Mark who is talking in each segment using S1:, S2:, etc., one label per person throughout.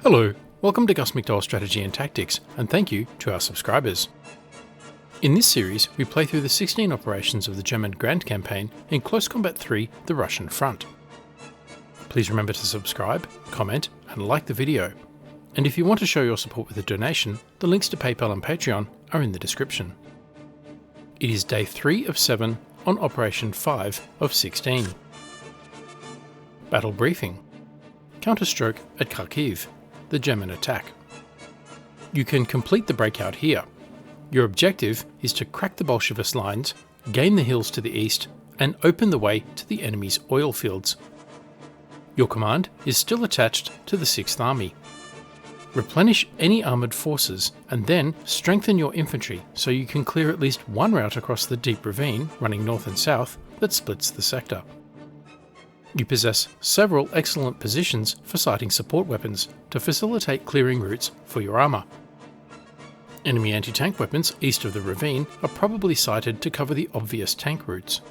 S1: Hello, welcome to Gus McDoll Strategy and Tactics, and thank you to our subscribers. In this series, we play through the 16 operations of the German Grand Campaign in Close Combat 3, the Russian Front. Please remember to subscribe, comment, and like the video. And if you want to show your support with a donation, the links to PayPal and Patreon are in the description. It is day 3 of 7 on Operation 5 of 16. Battle Briefing. Counterstroke at Kharkiv. The German attack. You can complete the breakout here. Your objective is to crack the Bolshevist lines, gain the hills to the east, and open the way to the enemy's oil fields. Your command is still attached to the 6th Army. Replenish any armoured forces and then strengthen your infantry so you can clear at least one route across the deep ravine running north and south that splits the sector. You possess several excellent positions for sighting support weapons to facilitate clearing routes for your armour. Enemy anti-tank weapons east of the ravine are probably sighted to cover the obvious tank routes.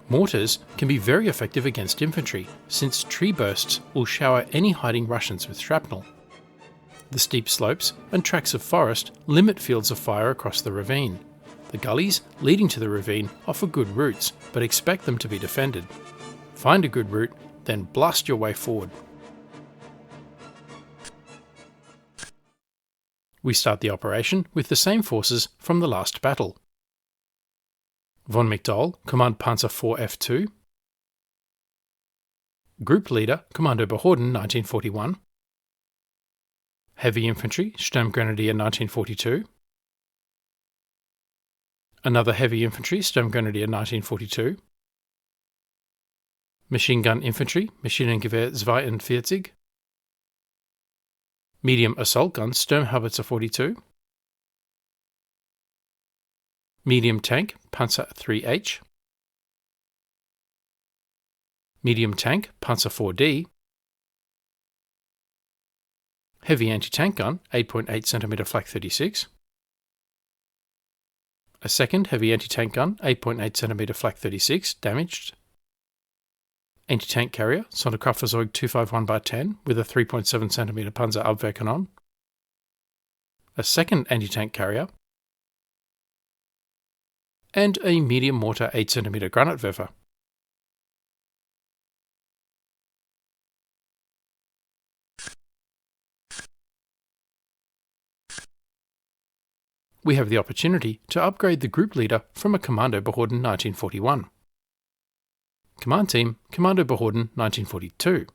S1: Mortars can be very effective against infantry, since tree bursts will shower any hiding Russians with shrapnel. The steep slopes and tracts of forest limit fields of fire across the ravine. The gullies leading to the ravine offer good routes, but expect them to be defended. Find a good route, then blast your way forward. We start the operation with the same forces from the last battle. Von McDoll, Command Panzer IV F2. Group Leader, Kommando Behörden 1941. Heavy Infantry, Sturmgrenadier 1942. Another Heavy Infantry, Sturmgrenadier 1942. Machine Gun Infantry, Maschinengewehr 42. Medium Assault Gun, Sturmhaubitze 42. Medium Tank, Panzer 3H. Medium Tank, Panzer 4D. Heavy Anti-Tank Gun, 8.8 cm Flak 36. A second Heavy Anti-Tank Gun, 8.8 cm Flak 36, damaged. Anti-tank carrier, Sonderkraftfahrzeug 251x10 with a 3.7 cm Panzer Abwehrkanone. A second anti-tank carrier. And a medium mortar 8 cm Granatwerfer. We have the opportunity to upgrade the group leader from a Kommando Behörden 1941. Command Team, Kommando Behörden 1942.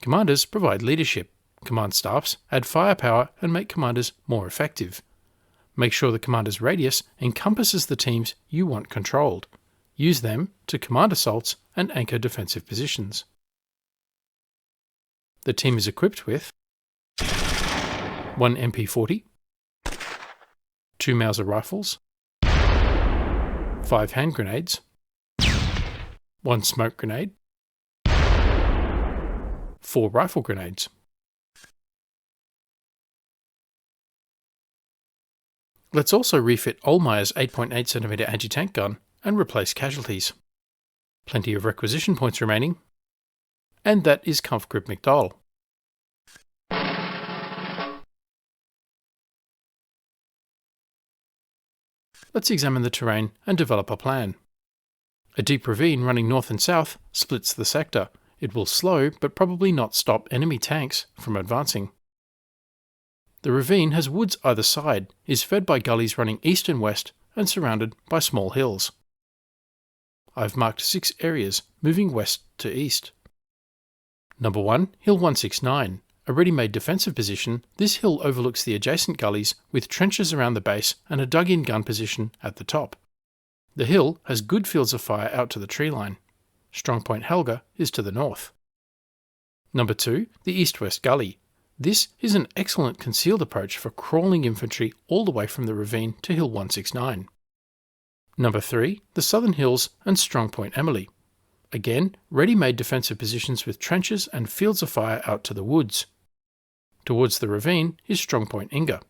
S1: Commanders provide leadership. Command staffs add firepower and make commanders more effective. Make sure the commander's radius encompasses the teams you want controlled. Use them to command assaults and anchor defensive positions. The team is equipped with 1 MP40, 2 Mauser rifles, 5 hand grenades, 1 smoke grenade, 4 rifle grenades. Let's also refit Ohlmeyer's 8.8 cm anti-tank gun and replace casualties. Plenty of requisition points remaining, and that is Kampfgruppe McDoll. Let's examine the terrain and develop a plan. A deep ravine running north and south splits the sector. It will slow, but probably not stop enemy tanks from advancing. The ravine has woods either side, is fed by gullies running east and west, and surrounded by small hills. I've marked 6 areas, moving west to east. Number 1, Hill 169. A ready-made defensive position, this hill overlooks the adjacent gullies with trenches around the base and a dug-in gun position at the top. The hill has good fields of fire out to the tree line. Strongpoint Helga is to the north. Number 2, the east-west gully. This is an excellent concealed approach for crawling infantry all the way from the ravine to Hill 169. Number 3, the southern hills and Strongpoint Emily. Again, ready-made defensive positions with trenches and fields of fire out to the woods. Towards the ravine is Strongpoint Inga.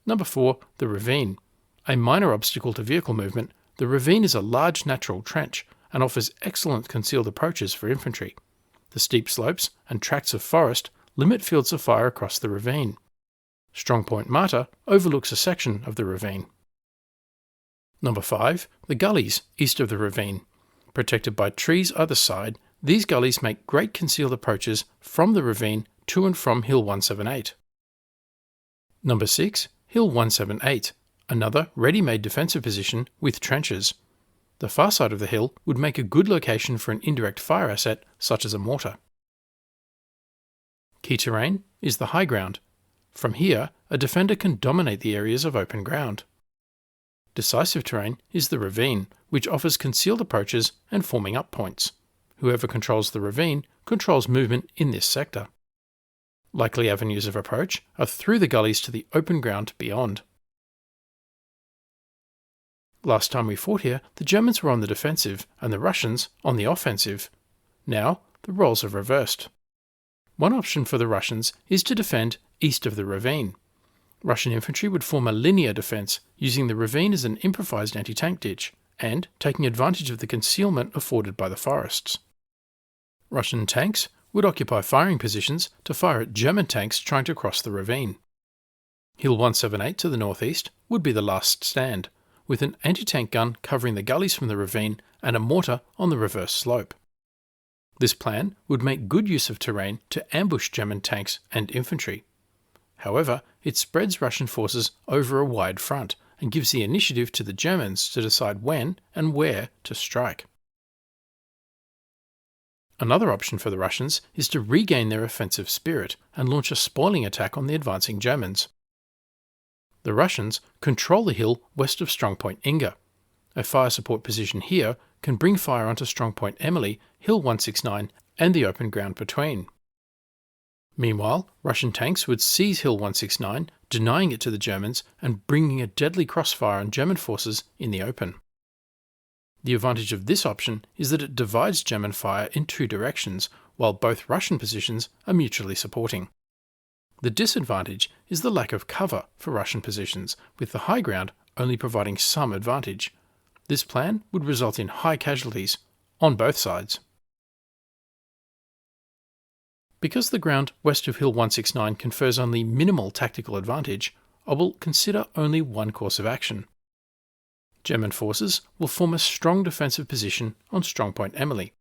S1: Number 4, the ravine. A minor obstacle to vehicle movement, the ravine is a large natural trench and offers excellent concealed approaches for infantry. The steep slopes and tracts of forest limit fields of fire across the ravine. Strongpoint Martyr overlooks a section of the ravine. Number 5. The gullies east of the ravine. Protected by trees either side, these gullies make great concealed approaches from the ravine to and from Hill 178. Number 6. Hill 178, another ready-made defensive position with trenches. The far side of the hill would make a good location for an indirect fire asset such as a mortar. Key terrain is the high ground. From here, a defender can dominate the areas of open ground. Decisive terrain is the ravine, which offers concealed approaches and forming up points. Whoever controls the ravine controls movement in this sector. Likely avenues of approach are through the gullies to the open ground beyond. Last time we fought here, the Germans were on the defensive and the Russians on the offensive. Now, the roles have reversed. One option for the Russians is to defend east of the ravine. Russian infantry would form a linear defence, using the ravine as an improvised anti-tank ditch, and taking advantage of the concealment afforded by the forests. Russian tanks would occupy firing positions to fire at German tanks trying to cross the ravine. Hill 178 to the northeast would be the last stand, with an anti-tank gun covering the gullies from the ravine and a mortar on the reverse slope. This plan would make good use of terrain to ambush German tanks and infantry. However, it spreads Russian forces over a wide front and gives the initiative to the Germans to decide when and where to strike. Another option for the Russians is to regain their offensive spirit and launch a spoiling attack on the advancing Germans. The Russians control the hill west of Strongpoint Inga. A fire support position here can bring fire onto Strongpoint Emily, Hill 169, and the open ground between. Meanwhile, Russian tanks would seize Hill 169, denying it to the Germans and bringing a deadly crossfire on German forces in the open. The advantage of this option is that it divides German fire in two directions, while both Russian positions are mutually supporting. The disadvantage is the lack of cover for Russian positions, with the high ground only providing some advantage. This plan would result in high casualties on both sides. Because the ground west of Hill 169 confers only minimal tactical advantage, I will consider only one course of action. German forces will form a strong defensive position on Strongpoint Emily.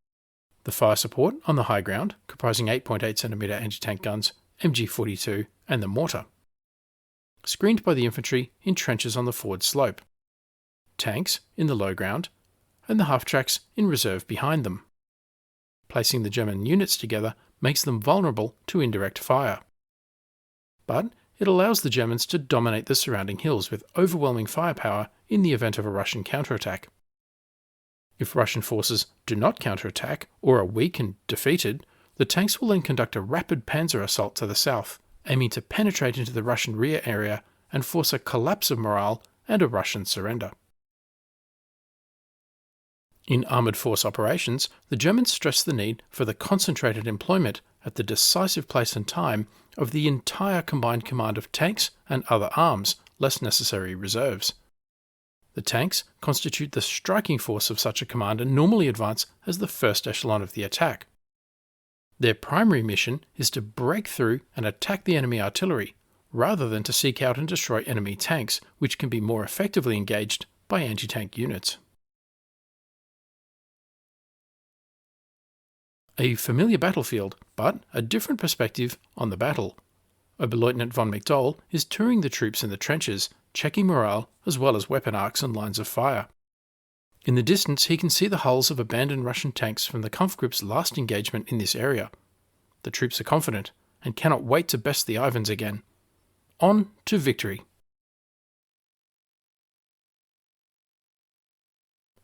S1: The fire support on the high ground, comprising 8.8cm anti-tank guns, MG42 and the mortar. Screened by the infantry in trenches on the forward slope. Tanks in the low ground, and the half-tracks in reserve behind them. Placing the German units together makes them vulnerable to indirect fire. But it allows the Germans to dominate the surrounding hills with overwhelming firepower in the event of a Russian counterattack. If Russian forces do not counterattack or are weak and defeated, the tanks will then conduct a rapid panzer assault to the south, aiming to penetrate into the Russian rear area and force a collapse of morale and a Russian surrender. In armoured force operations, the Germans stress the need for the concentrated employment at the decisive place and time of the entire combined command of tanks and other arms, less necessary reserves. The tanks constitute the striking force of such a command and normally advance as the first echelon of the attack. Their primary mission is to break through and attack the enemy artillery, rather than to seek out and destroy enemy tanks, which can be more effectively engaged by anti-tank units. A familiar battlefield, but a different perspective on the battle. Oberleutnant von McDoll is touring the troops in the trenches, checking morale as well as weapon arcs and lines of fire. In the distance, he can see the hulls of abandoned Russian tanks from the Kampfgrupp's last engagement in this area. The troops are confident and cannot wait to best the Ivans again. On to victory.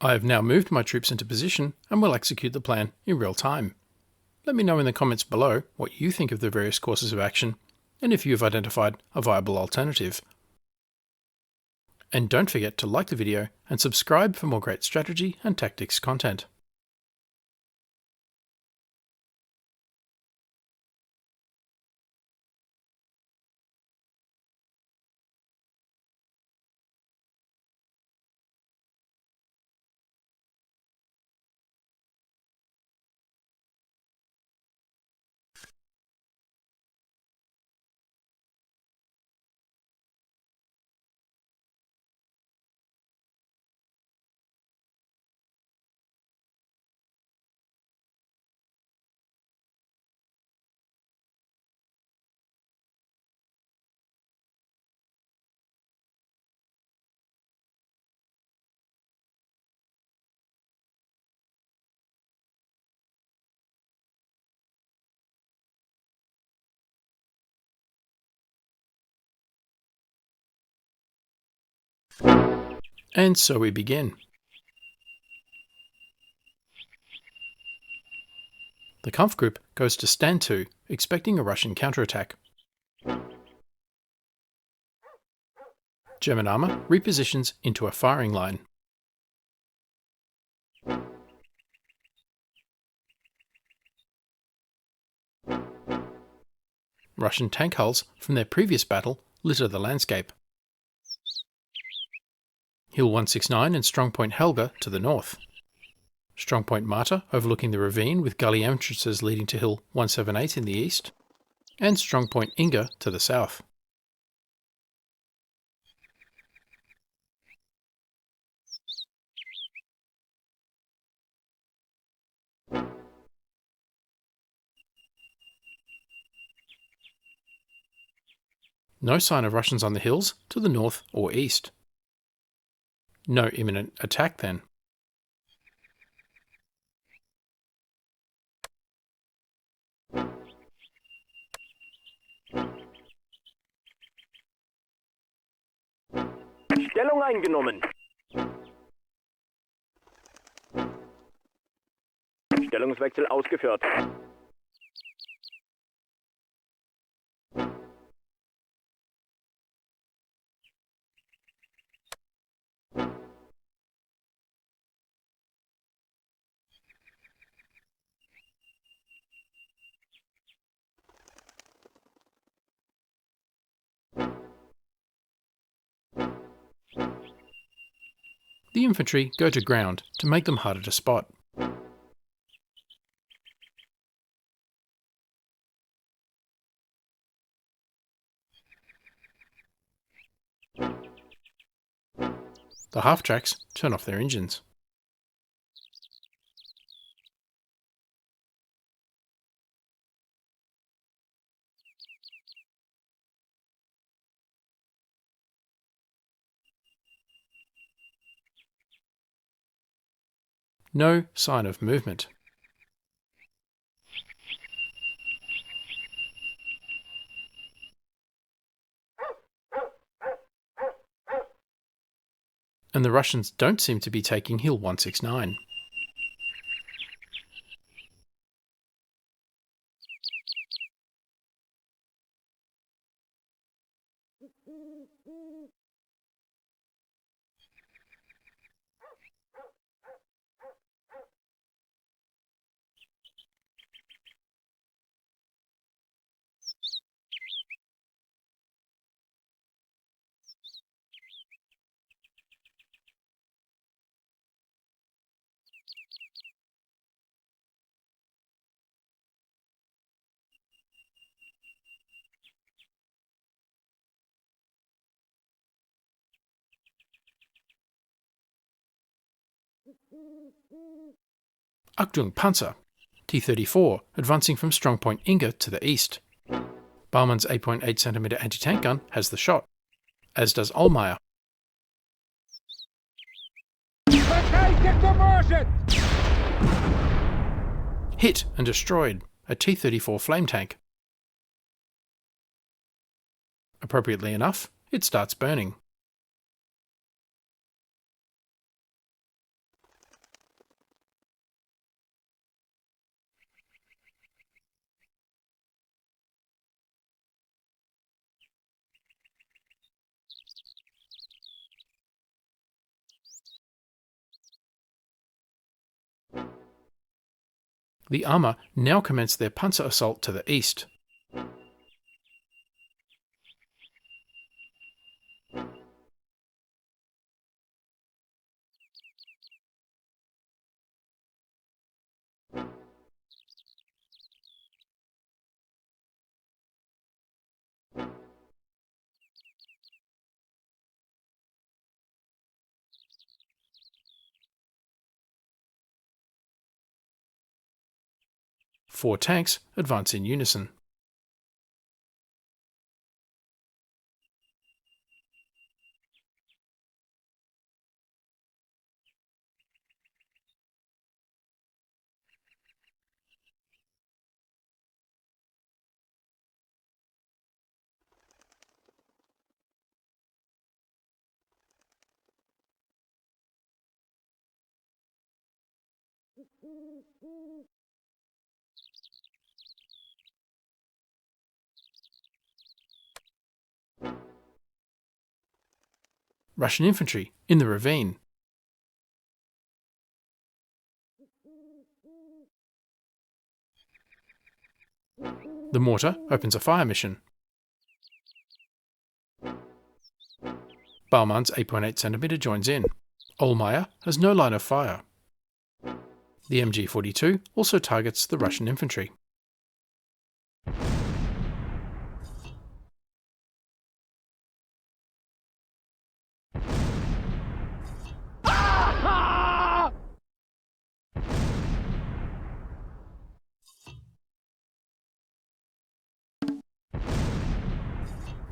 S1: I have now moved my troops into position and will execute the plan in real time. Let me know in the comments below what you think of the various courses of action and if you have identified a viable alternative. And don't forget to like the video and subscribe for more great strategy and tactics content. And so we begin. The Kampf group goes to stand to, expecting a Russian counterattack. German armour repositions into a firing line. Russian tank hulls from their previous battle litter the landscape. Hill 169 and Strongpoint Helga to the north. Strongpoint Marta overlooking the ravine with gully entrances leading to Hill 178 in the east. And Strongpoint Inga to the south. No sign of Russians on the hills to the north or east. No imminent attack then.
S2: Stellung eingenommen. Stellungswechsel ausgeführt.
S1: The infantry go to ground to make them harder to spot. The half-tracks turn off their engines. No sign of movement. And the Russians don't seem to be taking Hill 169. Achtung Panzer, T-34 advancing from Strongpoint Inga to the east. Baumann's 8.8cm anti-tank gun has the shot, as does Ohlmeyer. Hit and destroyed a T-34 flame tank. Appropriately enough, it starts burning. The armour now commence their panzer assault to the east. Four tanks advance in unison. Russian infantry in the ravine. The mortar opens a fire mission. Bauman's 8.8cm joins in. Ohlmeyer has no line of fire. The MG-42 also targets the Russian infantry.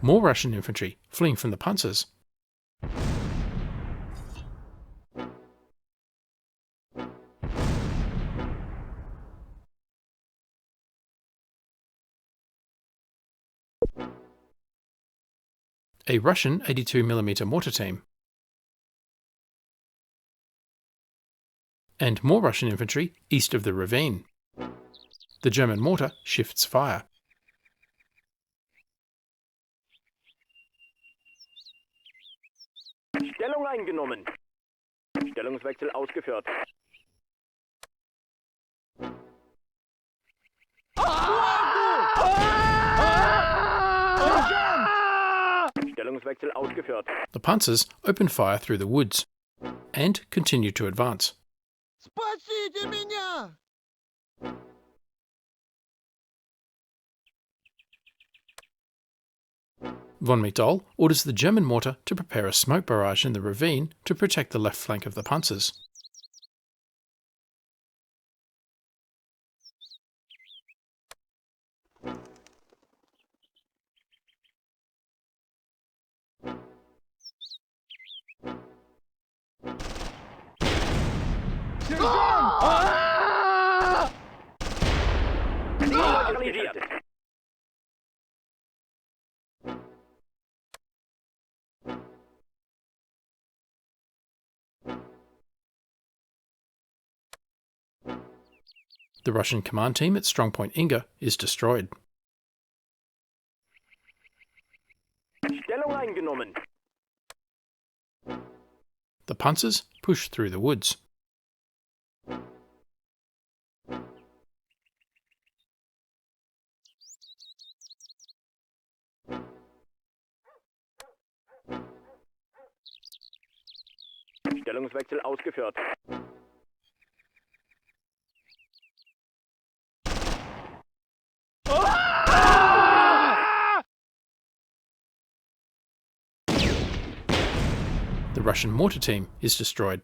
S1: More Russian infantry fleeing from the panzers. A Russian 82mm mortar team. And more Russian infantry east of the ravine. The German mortar shifts fire.
S2: Stellung eingenommen. Stellungswechsel ausgeführt. Stellungswechsel ausgeführt.
S1: The panzers open fire through the woods and continue to advance.
S3: Спасите меня!
S1: Von McDoll orders the German mortar to prepare a smoke barrage in the ravine to protect the left flank of the panzers.
S2: Neutralisiert.
S1: The Russian command team at Strongpoint Inga is destroyed.
S2: Stellung eingenommen.
S1: The panzers push through the woods.
S2: Stellungswechsel ausgeführt.
S1: The Russian mortar team is destroyed.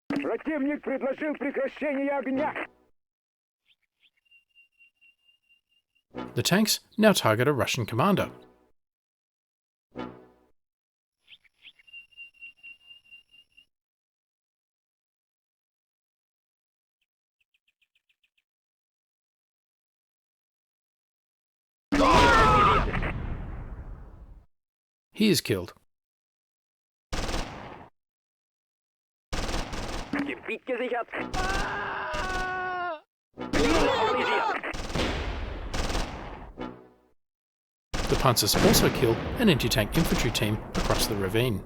S2: Противник предложил прекращение огня.
S1: The tanks now target a Russian commander. He is killed.
S2: Gebiet gesichert. Neutralisiert.
S1: The panzers also kill an anti-tank infantry team across the ravine.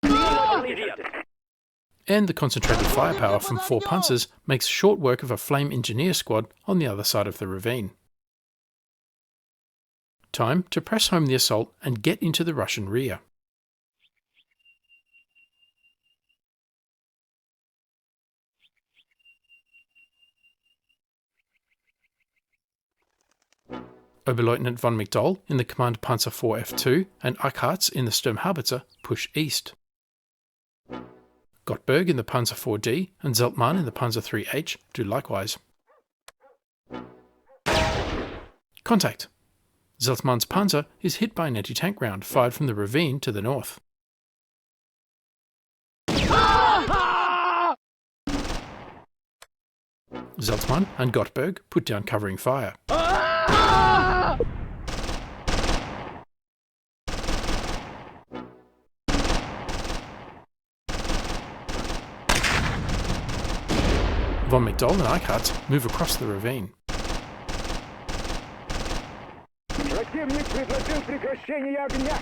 S2: Neutralisiert.
S1: And the concentrated firepower from 4 panzers makes short work of a flame engineer squad on the other side of the ravine. Time to press home the assault and get into the Russian rear. Oberleutnant von McDoll in the Command Panzer IV F2 and Ackhartz in the Sturmhaubitze push east. Gottberg in the Panzer IV-D and Zeltmann in the Panzer III-H do likewise. Contact! Zeltmann's panzer is hit by an anti-tank round fired from the ravine to the north. Zeltmann and Gottberg put down covering fire. Von McDoll and Eichhardt move across the ravine.
S2: Противник предложил прекращение огня.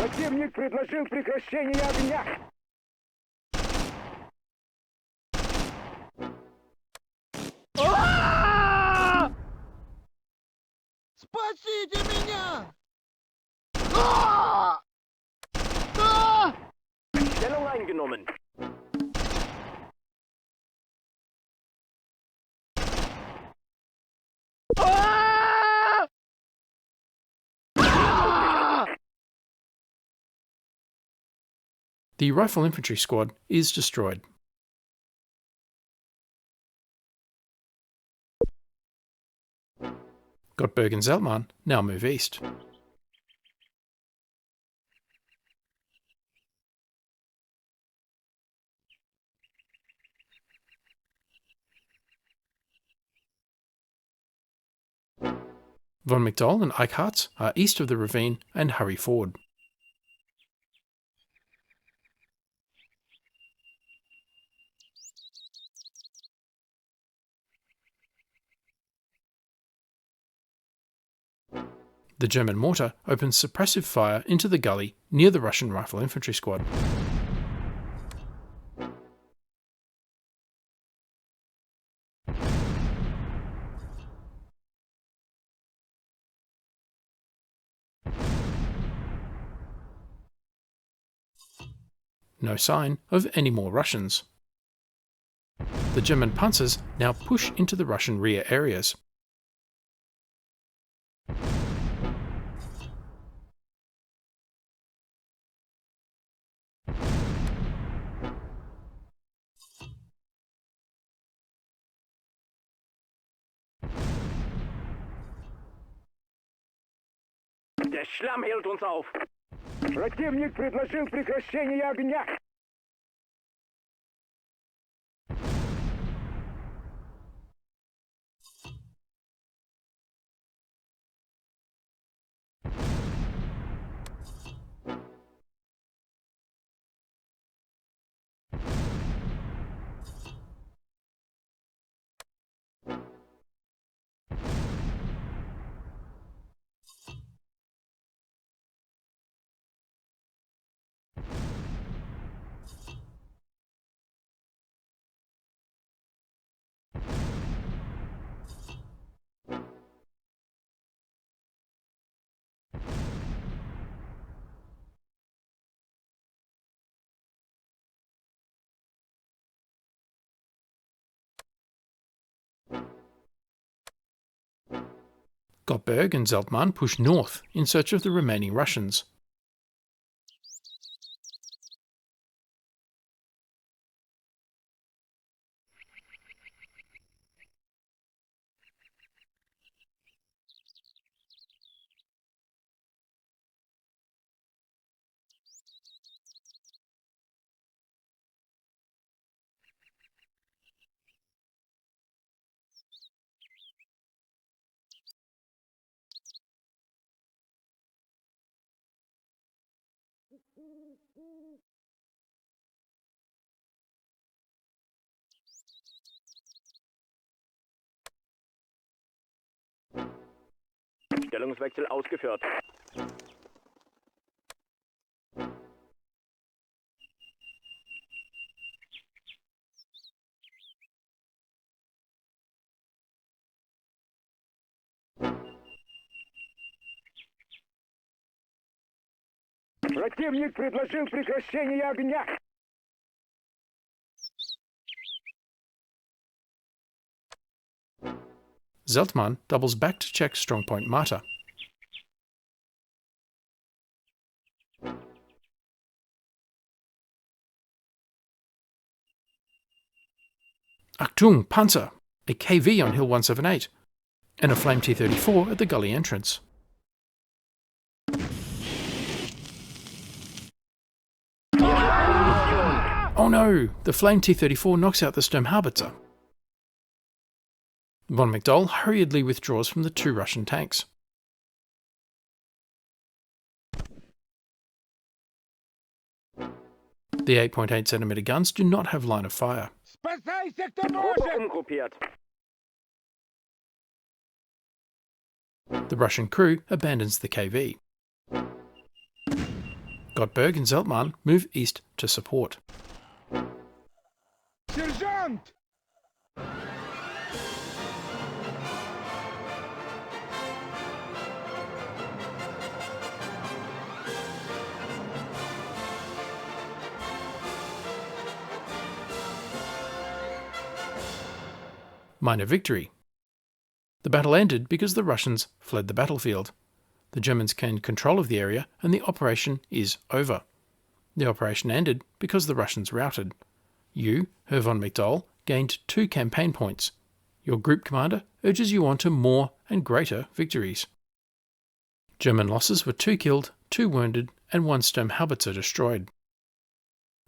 S2: Противник предложил прекращение огня.
S3: Спасите меня!
S2: Stellung eingenommen.
S1: The rifle infantry squad is destroyed. Gottberg and Zeltmann now move east. Von McDoll and Eichhardt are east of the ravine and hurry forward. The German mortar opens suppressive fire into the gully near the Russian rifle infantry squad. No sign of any more Russians. The German panzers now push into the Russian rear areas.
S2: Der Schlamm hält uns auf. Противник предложил прекращение огня.
S1: Gottberg and Zeltmann push north in search of the remaining Russians.
S2: Stellungswechsel ausgeführt. Противник предложил прекращение огня.
S1: Zeltmann doubles back to check strongpoint Marta. Achtung, Panzer! A KV on Hill 178, and a Flame T-34 at the gully entrance. Oh no! The Flame T-34 knocks out the Sturmhaubitze. Von McDoll hurriedly withdraws from the 2 Russian tanks. The 8.8cm guns do not have line of fire.
S3: Спасайся, кто
S2: Gruppe
S3: может!
S2: umgruppiert.
S1: The Russian crew abandons the KV. Gottberg and Zeltmann move east to support.
S3: Сержант!
S1: Minor victory. The battle ended because the Russians fled the battlefield. The Germans gained control of the area and the operation is over. The operation ended because the Russians routed. You, Herr von McDoll, gained 2 campaign points. Your group commander urges you on to more and greater victories. German losses were 2 killed, 2 wounded, and 1 Sturmhaubitze destroyed.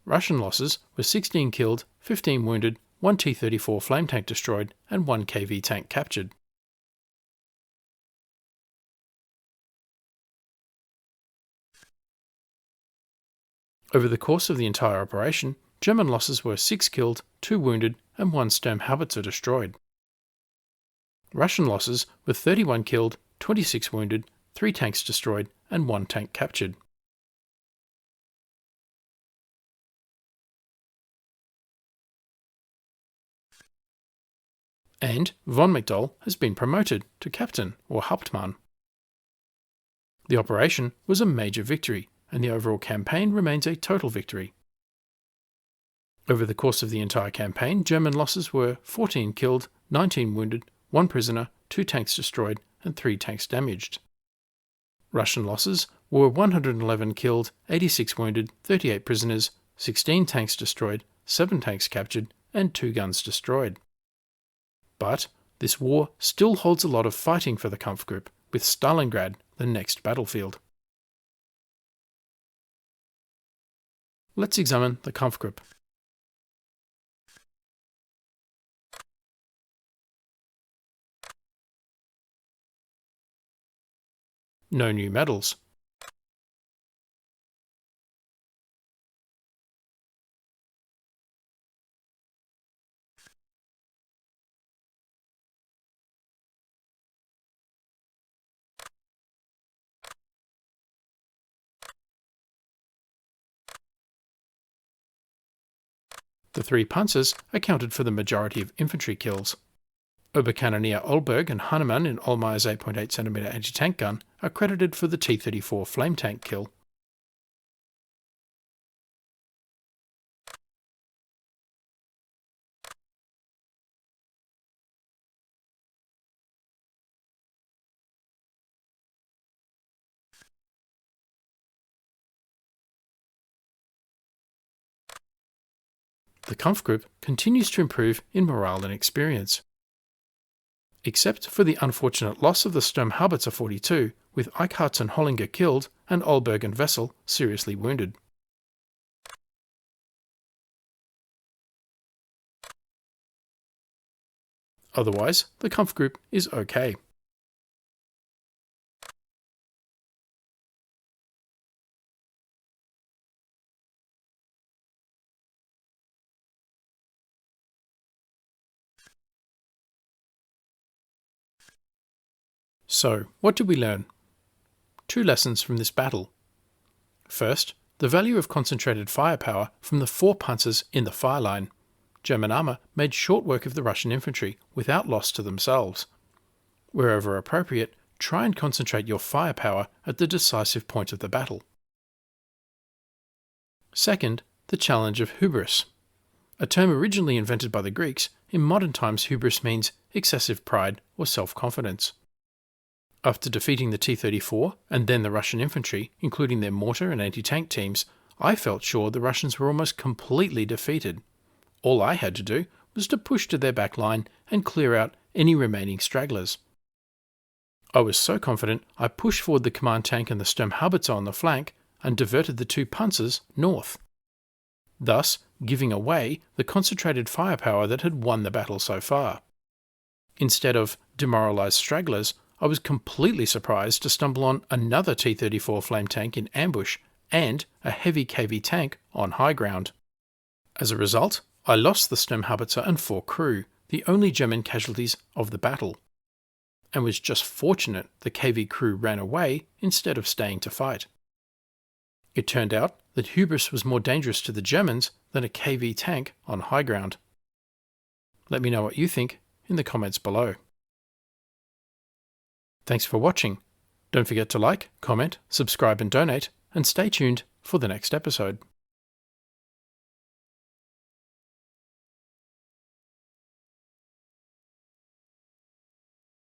S1: Russian losses were 16 killed, 15 wounded, 1 T-34 flame tank destroyed, and 1 KV tank captured. Over the course of the entire operation, German losses were 6 killed, 2 wounded, and 1 Sturmhaubitze destroyed. Russian losses were 31 killed, 26 wounded, 3 tanks destroyed, and 1 tank captured. And von McDoll has been promoted to captain or Hauptmann. The operation was a major victory, and the overall campaign remains a total victory. Over the course of the entire campaign, German losses were 14 killed, 19 wounded, 1 prisoner, 2 tanks destroyed, and 3 tanks damaged. Russian losses were 111 killed, 86 wounded, 38 prisoners, 16 tanks destroyed, 7 tanks captured, and 2 guns destroyed. But this war still holds a lot of fighting for the Kampfgruppe, with Stalingrad the next battlefield. Let's examine the Kampfgruppe. No new medals. The 3 Panzers accounted for the majority of infantry kills. Oberkanonier Olberg and Hahnemann in Ohlmeier's 8.8cm anti-tank gun are credited for the T-34 flame tank kill. The Kampfgruppe continues to improve in morale and experience. Except for the unfortunate loss of the Sturmhaubitze 42, with Eichhardt and Hollinger killed and Olberg and Wessel seriously wounded. Otherwise, the Kampfgruppe is okay. So, what did we learn? 2 lessons from this battle. First, the value of concentrated firepower from the 4 panzers in the fire line. German armour made short work of the Russian infantry without loss to themselves. Wherever appropriate, try and concentrate your firepower at the decisive point of the battle. Second, the challenge of hubris. A term originally invented by the Greeks, in modern times hubris means excessive pride or self-confidence. After defeating the T-34 and then the Russian infantry, including their mortar and anti-tank teams, I felt sure the Russians were almost completely defeated. All I had to do was to push to their back line and clear out any remaining stragglers. I was so confident I pushed forward the command tank and the Sturmhaubitze on the flank and diverted the 2 panzers north, thus giving away the concentrated firepower that had won the battle so far. Instead of demoralised stragglers, I was completely surprised to stumble on another T-34 flame tank in ambush and a heavy KV tank on high ground. As a result, I lost the Sturmhaubitze and 4 crew, the only German casualties of the battle, and was just fortunate the KV crew ran away instead of staying to fight. It turned out that hubris was more dangerous to the Germans than a KV tank on high ground. Let me know what you think in the comments below. Thanks for watching. Don't forget to like, comment, subscribe and donate, and stay tuned for the next episode.